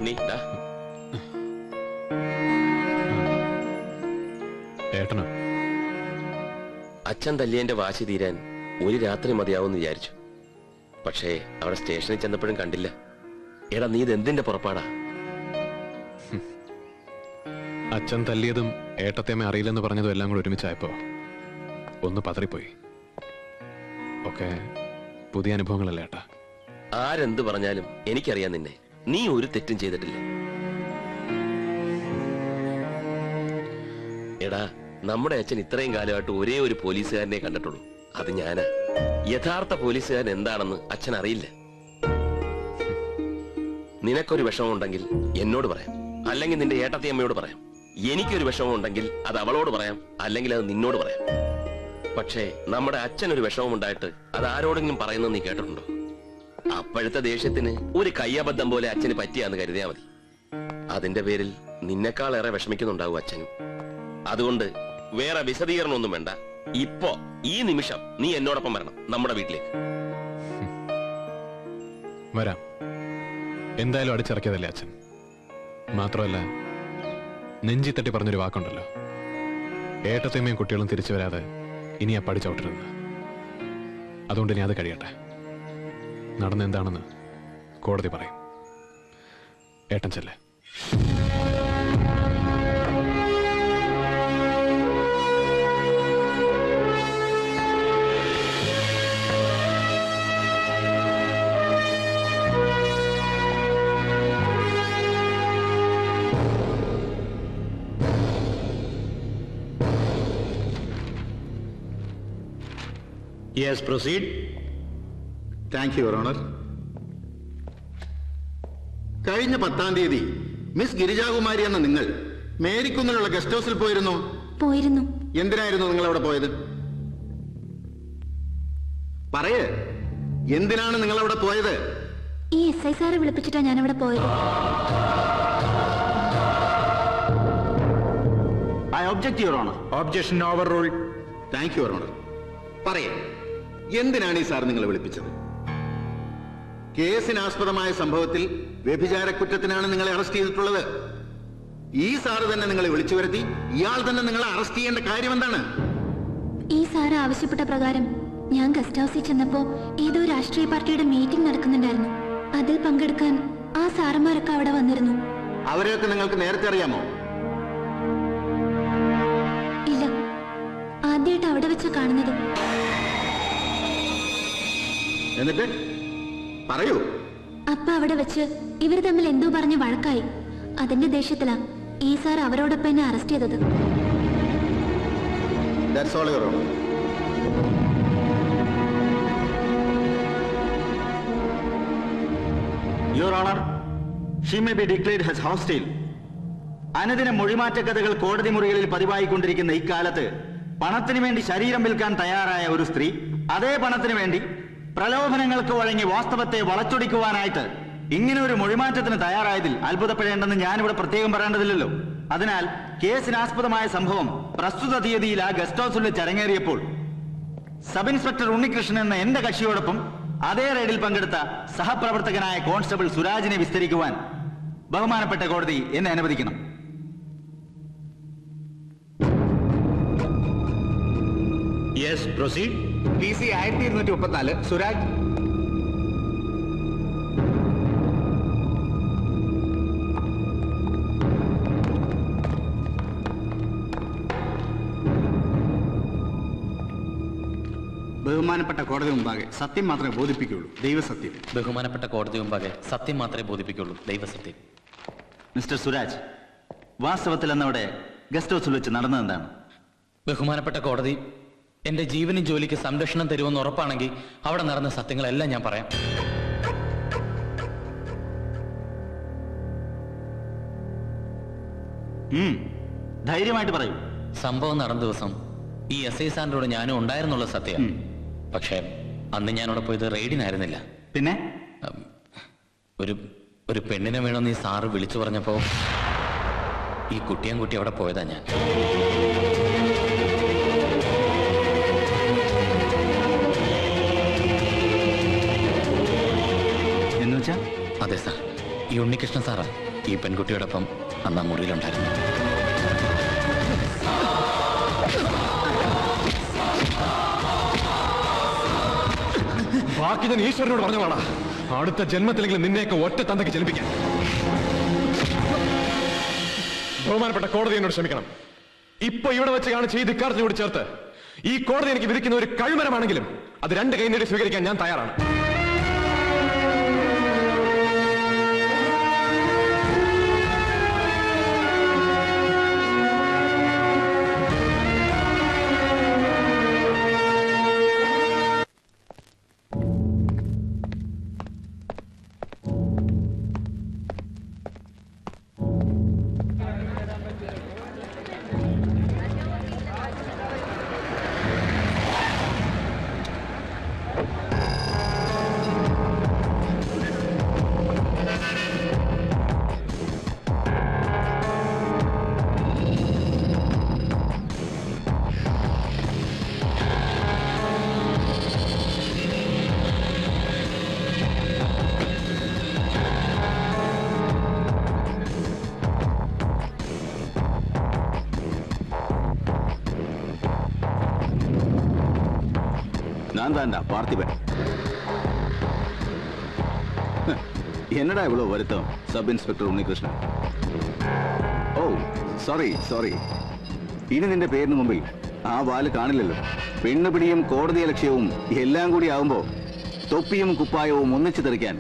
ഉണ്ണി ഏട്ടനോ? അച്ഛൻ തല്ലിയന്റെ വാശി തീരാൻ ഒരു രാത്രി മതിയാവുമെന്ന് വിചാരിച്ചു. പക്ഷേ അവിടെ സ്റ്റേഷനിൽ ചെന്നപ്പോഴും കണ്ടില്ല. എടാ, നീ ഇതെന്തിന്റെ പുറപ്പാടാ? അച്ഛൻ തല്ലിയതും ഏട്ടത്തേമ്മ അറിയില്ലെന്ന് പറഞ്ഞതും എല്ലാം കൂടെ ഒരുമിച്ചായപ്പോ ഒന്ന് പതറിപ്പോയി. ഒക്കെ പുതിയ അനുഭവങ്ങളല്ലേ ഏട്ടാ. ആരെന്ത് പറഞ്ഞാലും എനിക്കറിയാം നിന്നെ. നീ ഒരു തെറ്റും ചെയ്തിട്ടില്ല. എടാ, നമ്മുടെ അച്ഛൻ ഇത്രയും കാലമായിട്ട് ഒരേ ഒരു പോലീസുകാരനെ കണ്ടിട്ടുള്ളൂ. അത് ഞാനാ. യഥാർത്ഥ പോലീസുകാരൻ എന്താണെന്ന് അച്ഛൻ അറിയില്ല. നിനക്കൊരു വിഷമം ഉണ്ടെങ്കിൽ എന്നോട് പറയാം, അല്ലെങ്കിൽ നിന്റെ ഏട്ടത്തിയമ്മയോട് പറയാം. എനിക്കൊരു വിഷമം ഉണ്ടെങ്കിൽ അത് അവളോട് പറയാം, അല്ലെങ്കിൽ അത് നിന്നോട് പറയാം. പക്ഷേ നമ്മുടെ അച്ഛനൊരു വിഷമം ഉണ്ടായിട്ട് അത് ആരോടെങ്കിലും പറയുന്നത് നീ കേട്ടിട്ടുണ്ടോ? അപ്പോഴത്തെ ദേഷ്യത്തിന് ഒരു കയ്യബദ്ധം പോലെ അച്ഛന് പറ്റിയാന്ന് കരുതിയാ മതി. അതിന്റെ പേരിൽ നിന്നെക്കാളേറെ വിഷമിക്കുന്നുണ്ടാവും അച്ഛനും. അതുകൊണ്ട് വേറെ വിശദീകരണമൊന്നും വേണ്ട. ഇപ്പോ ഈ നിമിഷം നീ എന്നോടൊപ്പം വരണം നമ്മുടെ വീട്ടിലേക്ക്. വരാം. എന്തായാലും അടിച്ചിറക്കിയതല്ലേ അച്ഛൻ. മാത്രമല്ല, നെഞ്ചി തട്ടി പറഞ്ഞൊരു വാക്കുണ്ടല്ലോ, ഏട്ടത്തേമ്മയും കുട്ടികളും തിരിച്ചു വരാതെ ഇനി ആ പടി ചവിട്ടരുതെന്ന്. അതുകൊണ്ട് ഇനി അത് കഴിയട്ടെ. നടന്നെന്താണെന്ന് കോടതി പറയും. ഏട്ടൻ ചെല്ലേ. Yes, proceed. Thank you, Your Honor. കഴിഞ്ഞ 10-ാം തീയതി മിസ് ഗിരിജാകുമാരി എന്ന നിങ്ങൾ മേരിക്കുന്നിലുള്ള ഗസ്റ്റ് ഹൗസിൽ പോയിരുന്നു. എന്തിനായിരുന്നു നിങ്ങൾ അവിടെ പോയത്? പറയേ, എന്തിനാണ് നിങ്ങൾ അവിടെ പോയത്? ഈ SI സാറെ വിളിപ്പിച്ചിട്ടാ ഞാൻ അവിടെ പോയത്. I object, Your Honor. Objection overruled. Thank you, Your Honor. പറയേ, എന്തിനാണ് ഈ സാർ നിങ്ങളെ വിളിപ്പിച്ചത്? കേസിനാസ്പദമായ സംഭവത്തിൽ വ്യഭിചാര കുറ്റത്തിനാണ് നിങ്ങളെ അറസ്റ്റ് ചെയ്തിട്ടുള്ളത്. ഈ സാറ് തന്നെ നിങ്ങളെ വിളിച്ചു വരുത്തി ഇയാൾ തന്നെ നിങ്ങളെ അറസ്റ്റ് ചെയ്യേണ്ട കാര്യം എന്താണ്? ഈ സാറ് ആവശ്യപ്പെട്ട പ്രകാരം ഞാൻ ഗസ്റ്റ് ഹൗസിൽ ചെന്നപ്പോ ഏതോ രാഷ്ട്രീയ പാർട്ടിയുടെ മീറ്റിംഗ് നടക്കുന്നുണ്ടായിരുന്നു. അതിൽ പങ്കെടുക്കാൻ ആ സാറന്മാരൊക്കെ അവിടെ വന്നിരുന്നു. അവരെയൊക്കെ നിങ്ങൾക്ക് നേരത്തെ അറിയാമോ? ഇല്ല, ആദ്യമായിട്ട് അവിടെ വെച്ച് കാണുന്നത്. എന്നിട്ട് പറയൂ. അപ്പ അവിടെ വെച്ച് ഇവർ തമ്മിൽ എന്തോ പറഞ്ഞ് വഴക്കായി. അതിന്റെ ദേഷ്യത്തിലാ ഈ സാർ അവരോടൊപ്പം എന്നെ അറസ്റ്റ് ചെയ്തത്. That's all, Your Honor. Your Honor, she may be declared as hostile. അനുദിന മൊഴിമാറ്റ കഥകൾ കോടതി മുറികളിൽ പതിവായിക്കൊണ്ടിരിക്കുന്ന ഇക്കാലത്ത് പണത്തിനു വേണ്ടി ശരീരം വിൽക്കാൻ തയ്യാറായ ഒരു സ്ത്രീ അതേ പണത്തിനു വേണ്ടി പ്രലോഭനങ്ങൾക്ക് വഴങ്ങി വാസ്തവത്തെ വളച്ചൊടിക്കുവാനായിട്ട് ഇങ്ങനെ ഒരു മൊഴിമാറ്റത്തിന് തയ്യാറായതിൽ അത്ഭുതപ്പെടേണ്ടെന്ന് ഞാനിവിടെ പ്രത്യേകം പറയേണ്ടതില്ലല്ലോ. അതിനാൽ കേസിനാസ്പദമായ സംഭവം പ്രസ്തുത തീയതിയിൽ ആ ഗസ്റ്റ് ഹൗസിൽ ചരങ്ങേറിയപ്പോൾ സബ് ഇൻസ്പെക്ടർ ഉണ്ണികൃഷ്ണൻ എന്ന എന്റെ കക്ഷിയോടൊപ്പം അതേ റെയ്ഡിൽ പങ്കെടുത്ത സഹപ്രവർത്തകനായ കോൺസ്റ്റബിൾ സുരാജിനെ വിസ്തരിക്കുവാൻ ബഹുമാനപ്പെട്ട കോടതി എന്നെ അനുവദിക്കണം. Yes, proceed. PC 1234 സുരാജ്. ബഹുമാനപ്പെട്ട കോടതി മുമ്പാകെ സത്യം മാത്രമേ ബോധിപ്പിക്കുള്ളൂ, ദൈവസത്യം. ബഹുമാനപ്പെട്ട കോടതി മുമ്പാകെ സത്യം മാത്രമേ ബോധിപ്പിക്കുള്ളൂ, ദൈവസത്യം. മിസ്റ്റർ സുരാജ്, വാസ്തവത്തിൽ അന്നവിടെ ഗസ്റ്റ് ഹൗസിൽ വെച്ച് നടന്നതെന്താണ്? ബഹുമാനപ്പെട്ട കോടതി, എന്റെ ജീവനും ജോലിക്ക് സംരക്ഷണം തരുമെന്ന് ഉറപ്പാണെങ്കിൽ അവിടെ നടന്ന സത്യങ്ങളെല്ലാം ഞാൻ പറയാം. ധൈര്യമായിട്ട് പറയൂ. സംഭവം നടന്ന ദിവസം ഈ SI സാറിന്റെ കൂടെ ഞാനും ഉണ്ടായിരുന്നുള്ള സത്യം. പക്ഷേ അന്ന് ഞാനവിടെ പോയത് റെയ്ഡിനായിരുന്നില്ല. പിന്നെ ഒരു പെണ്ണിനെ വേണമെന്ന് ഈ സാറ് വിളിച്ചു പറഞ്ഞപ്പോ ഈ കുട്ടി അവിടെ പോയതാ ഞാൻ. എന്നുവെച്ചാ? അതെ സാർ, ഈ ഉണ്ണികൃഷ്ണൻ സാറാ ഈ പെൺകുട്ടിയോടൊപ്പം അന്ന് ആ മുറിയിലുണ്ടായിരുന്നു. ബാക്കി ഞാൻ ഈശ്വരനോട് പറഞ്ഞോളാ. അടുത്ത ജന്മത്തിലെങ്കിലും നിന്നെയൊക്കെ ഒറ്റ തന്തയ്ക്ക് ജനിപ്പിക്കാൻ. ബഹുമാനപ്പെട്ട കോടതി എന്നോട് ക്ഷമിക്കണം. ഇപ്പൊ ഇവിടെ വെച്ച് കാണിച്ച ഈ ധിക്കാരത്തിനോട് ചേർത്ത് ഈ കോടതി എനിക്ക് വിധിക്കുന്ന ഒരു കഴിമരമാണെങ്കിലും അത് രണ്ട് കൈ നീട്ടി സ്വീകരിക്കാൻ ഞാൻ തയ്യാറാണ്. நான் தான்டா பார்த்திபன். என்னடா இவ்வளவு வருத்தம்? சப் இன்ஸ்பெக்ടർ ഉണ്ണികൃഷ്ണൻ. ഓ സോറി. ഇനി നിന്റെ പേരിന് മുമ്പിൽ ആ വാല് കാണില്ലല്ലോ. പെണ്ണുപിടിയും കോടതി ലക്ഷ്യവും എല്ലാം കൂടി ആവുമ്പോ തൊപ്പിയും കുപ്പായവും ഒന്നിച്ചു തെറിക്കാൻ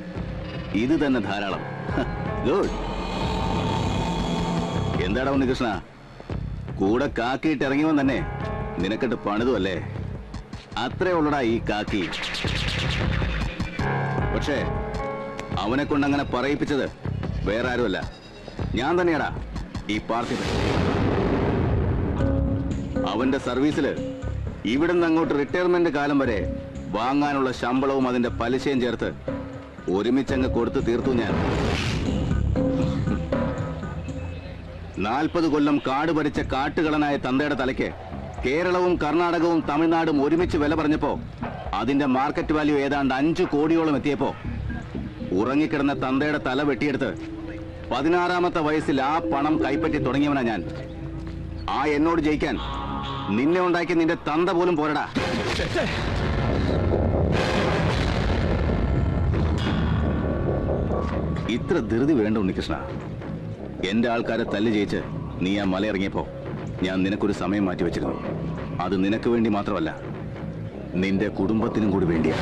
ഇത് തന്നെ ധാരാളം. ഗുഡ്. എന്താടാ ഉണ്ണികൃഷ്ണ, കൂടെ കാക്കിയിട്ട് ഇറങ്ങിയവൻ തന്നെ നിനക്കിട്ട് പണിതു അല്ലേ? അത്രേ ഉള്ളടാ ഈ കാക്കി. പക്ഷേ അവനെ കൊണ്ട് അങ്ങനെ പറയിപ്പിച്ചത് വേറെ ആരുമല്ല, ഞാൻ തന്നെയാടാ, ഈ പാർത്ഥിപൻ. അവന്റെ സർവീസില് ഇവിടുന്ന് അങ്ങോട്ട് റിട്ടയർമെന്റ് കാലം വരെ വാങ്ങാനുള്ള ശമ്പളവും അതിന്റെ പലിശയും ചേർത്ത് ഒരുമിച്ചങ്ങ് കൊടുത്തു തീർത്തു ഞാൻ. 40 കൊല്ലം കാട് ഭരിച്ച കാട്ടുകളനായ തന്തയുടെ തലയ്ക്ക് കേരളവും കർണാടകവും തമിഴ്നാടും ഒരുമിച്ച് വില പറഞ്ഞപ്പോ അതിന്റെ മാർക്കറ്റ് വാല്യൂ ഏതാണ്ട് 5 കോടിയോളം എത്തിയപ്പോ ഉറങ്ങിക്കിടന്ന തന്തയുടെ തല വെട്ടിയെടുത്ത് 16ാമത്തെ വയസ്സിൽ ആ പണം കൈപ്പറ്റി തുടങ്ങിയവനാ ഞാൻ. ആ എന്നോട് ജയിക്കാൻ നിന്നെ ഉണ്ടാക്കി നിന്റെ തന്ത പോലും പോരടാ. ഇത്ര ധൃതി വേണ്ട ഉണ്ണികൃഷ്ണ. എന്റെ ആൾക്കാരെ തല്ല് ജയിച്ച് നീ ആ മലയിറങ്ങിയപ്പോ ഞാൻ നിനക്കൊരു സമയം മാറ്റി വെച്ചിരുന്നു. അത് നിനക്ക് വേണ്ടി മാത്രമല്ല, നിന്റെ കുടുംബത്തിനും കൂടി വേണ്ടിയാ.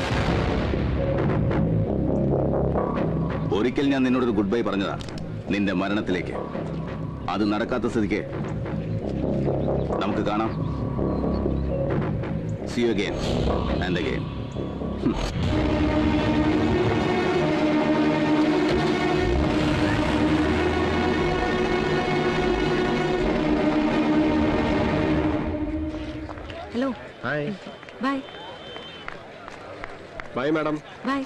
ഒരിക്കൽ ഞാൻ നിന്നോടൊരു ഗുഡ് ബൈ പറഞ്ഞതാ, നിന്റെ മരണത്തിലേക്ക്. അത് നടക്കാത്ത സ്ഥിതിക്ക് നമുക്ക് കാണാം. See you again and again. Hello. Hi. Bye. Bye, madam. Bye.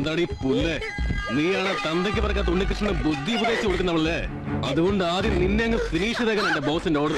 എന്താടി പുല്ലേ, നീയാണ് തന്തയ്ക്ക് പറക്കാത്ത ഉണ്ണികൃഷ്ണന് ബുദ്ധി ഉപദേശിച്ചു കൊടുക്കുന്നവളല്ലേ? അതുകൊണ്ട് ആദ്യം നിന്നെ അങ്ങ് ഫിനിഷ് ചെയ്തേക്കാൻ എന്റെ ബോസിന്റെ ഓർഡർ.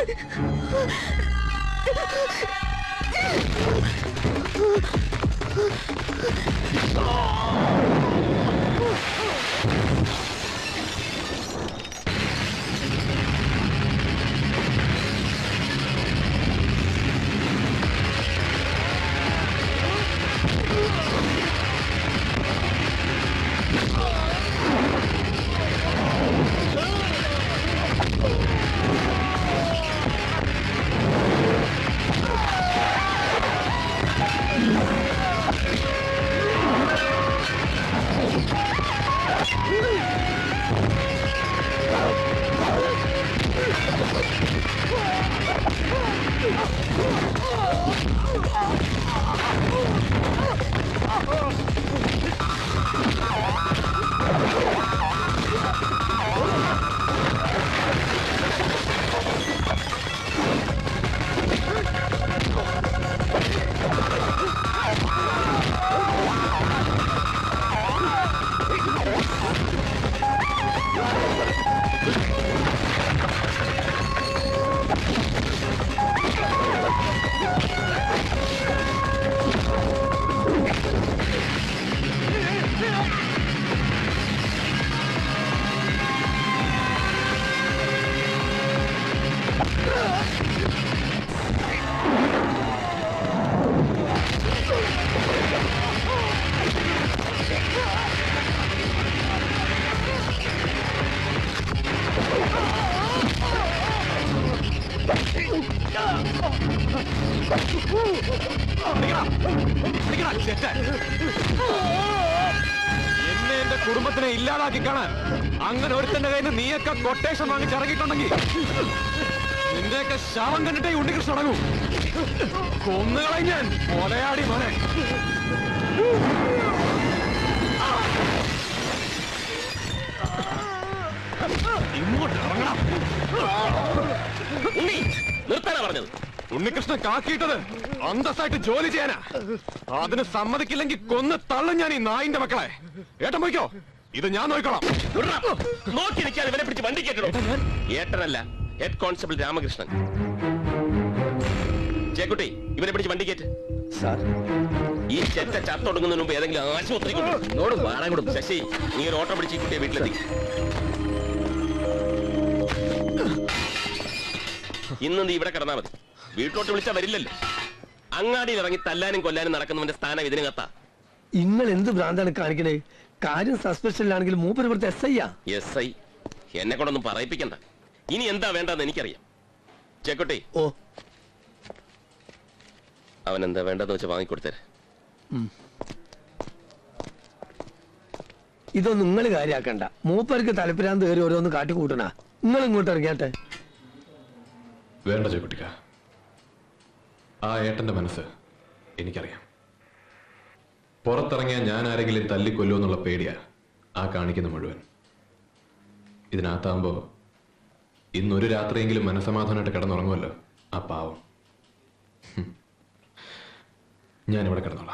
എന്നെ എന്റെ കുടുംബത്തിനെ ഇല്ലാതാക്കി കാണാൻ അങ്ങനെ ഒരുത്തന്റെ കയ്യിൽ നിന്ന് നീയൊക്കെ കൊട്ടേഷൻ വാങ്ങിച്ചിറങ്ങിയിട്ടുണ്ടെങ്കിൽ നിന്റെയൊക്കെ ശവം കണ്ടിട്ടേ ഉണ്ണികൃഷ്ണൻ അടങ്ങും. കൊന്നുകളയും ഞാൻ, കൊലയാടി മോനെ. ഇങ്ങോട്ട് ഇറങ്ങണം. നിർത്താനാ പറഞ്ഞത്. ഉണ്ണികൃഷ്ണൻ കാക്കിയിട്ടത് അന്തസ്സായിട്ട് ജോലി ചെയ്യാനാ. അതിന് സമ്മതിക്കില്ലെങ്കിൽ കൊന്ന് തള്ളും ഞാൻ ഈ നായിന്റെ മക്കളെ. ഏട്ടൻ പോയിക്കോ, ഇത് ഞാൻ നോക്കിക്കോളാം. നോക്കി നിൽക്കാതെ ഇവനെ പിടിച്ച് വണ്ടി കേട്ടോ. ഏട്ടനല്ല, ഹെഡ് കോൺസ്റ്റബിൾ രാമകൃഷ്ണൻ. ചേക്കുട്ടി, ഇവനെ പിടിച്ച് വണ്ടി കേറ്റ്. ഈ ചെറ്റ ചത്തൊടുങ്ങുന്നതിന് മുമ്പ് ഏതെങ്കിലും ആശുപത്രി കൊടുക്കും. ശശി, നീ ഒരു ഓട്ടോ പിടിച്ച് ഈ കുട്ടിയെ വീട്ടിലെത്തി. ഇന്ന് നീ ഇവിടെ കിടന്നാ മതി. വീട്ടിലോട്ട് വിളിച്ചാൽ വരില്ലല്ലോ. അങ്ങാടിയിൽ ഇറങ്ങി തല്ലാനും കൊല്ലാനും നടക്കുന്നവന്റെ സ്ഥാനം ഇതിന് കത്താ. നിങ്ങൾ എന്ത് ഭ്രാന്താണ് കാണിക്കണേ? കാര്യം സസ്പെൻഷനിലാണെങ്കിൽ മൂപ്പര് ഇവിടുത്തെ എസ് ഐ എന്നെ കൊണ്ടൊന്നും പറയിപ്പിക്കണ്ട. ഇനി എന്താ വേണ്ടെന്ന് എനിക്കറിയാം. ചേക്കുട്ടി, ഓ, അവൻ എന്താ വേണ്ടെന്ന് വെച്ചാൽ വാങ്ങിക്കൊടുത്തേ. ഇതൊന്നും നിങ്ങൾ കാര്യാക്കണ്ട. മൂപ്പർക്ക് തലപ്പിരാന്ത് കയറി ഓരോന്ന് കാട്ടിക്കൂട്ടണ. നിങ്ങൾ ഇങ്ങോട്ട് ഇറങ്ങിയാട്ടെ. വേണ്ട ചേക്കുട്ടിക്ക, ആ ഏട്ടന്റെ മനസ്സ് എനിക്കറിയാം. പുറത്തിറങ്ങിയാൽ ഞാൻ ആരെങ്കിലും തല്ലിക്കൊല്ലുമെന്നുള്ള പേടിയാ ആ കാണിക്കുന്ന മുഴുവൻ. ഇതിനകത്താകുമ്പോ ഇന്നൊരു രാത്രിയെങ്കിലും മനസമാധാനമായിട്ട് കിടന്നുറങ്ങുമല്ലോ ആ പാവം. ഞാനിവിടെ കിടന്നോളാം.